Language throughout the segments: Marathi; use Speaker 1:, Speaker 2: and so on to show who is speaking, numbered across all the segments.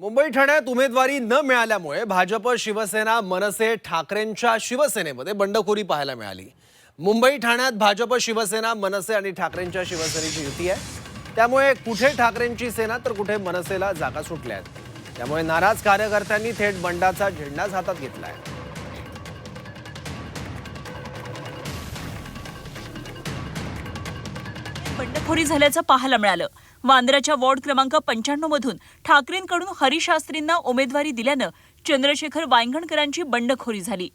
Speaker 1: मुंबई ठाण्यात उमेदवारी न मिळाल्यामुळे भाजप, शिवसेना, मनसे, ठाकरेंच्या शिवसेनेमध्ये बंडखोरी पाहायला मिळाली। मुंबई ठाण्यात भाजप, शिवसेना, मनसे आणि ठाकरेंच्या शिवसेनेची युती आहे। त्यामुळे कुठे ठाकरेंची सेना तर कुठे मनसेला जागा सुटल्या आहेत। त्यामुळे नाराज कार्यकर्त्यांनी थेट बंडाचा झेंडाच हातात घेतलाय।
Speaker 2: बंडखोरी झाल्याचं पाहायला मिळालं। वांद्र्याच्या वॉर्ड क्रमांक 95 मधून ठाकरेंकडून हरिशास्त्रींना उमेदवारी दिल्यानं चंद्रशेखर वांगणकरांची बंडखोरी झाली।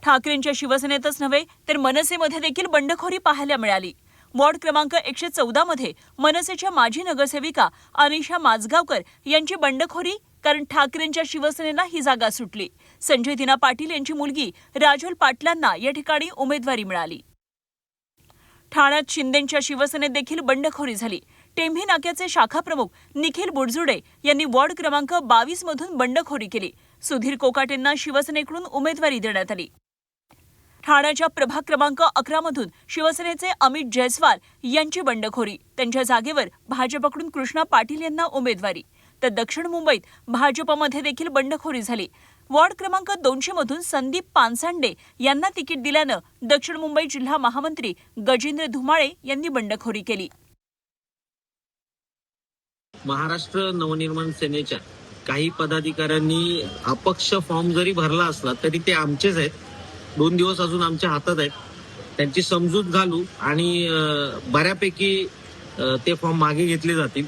Speaker 2: ठाकरेंच्या शिवसेनेतच नव्हे तर मनसेमध्ये देखील बंडखोरी पाहायला मिळाली। वॉर्ड क्रमांक 114 मध्ये मनसेच्या माजी नगरसेविका अनिशा माजगावकर यांची बंडखोरी, कारण ठाकरेंच्या शिवसेनेला ही जागा सुटली। संजय दिना पाटील यांची मुलगी राजोल पाटलांना या ठिकाणी उमेदवारी मिळाली। ठाण्यात शिंदेंच्या शिवसेनेत देखील बंडखोरी झाली। टेंभी नाक्याचे शाखा प्रमुख निखिल बुडजुडे यांनी वॉर्ड क्रमांक 22 मधून बंडखोरी केली। सुधीर कोकाटेंना शिवसेनेकडून उमेदवारी देण्यात आली। ठाण्याच्या प्रभाग क्रमांक 11 मधून शिवसेनेचे अमित जयस्वाल यांची बंडखोरी, त्यांच्या जागेवर भाजपकडून कृष्णा पाटील यांना उमेदवारी। तर दक्षिण मुंबईत भाजपमध्ये देखील बंडखोरी झाली। वॉर्ड क्रमांक 200 मधून संदीप पानसांडे यांना तिकीट दिल्यानं दक्षिण मुंबई जिल्हा महामंत्री गजेंद्र धुमाळे यांनी बंडखोरी केली।
Speaker 3: महाराष्ट्र नवनिर्माण सेनेच्या काही पदाधिकाऱ्यांनी अपक्ष फॉर्म जरी भरला असला तरी ते आमचेच आहेत। 2 दिवस अजून आमच्या हातात आहेत, त्यांची समजूत घालू आणि बऱ्यापैकी ते फॉर्म मागे घेतले जातील।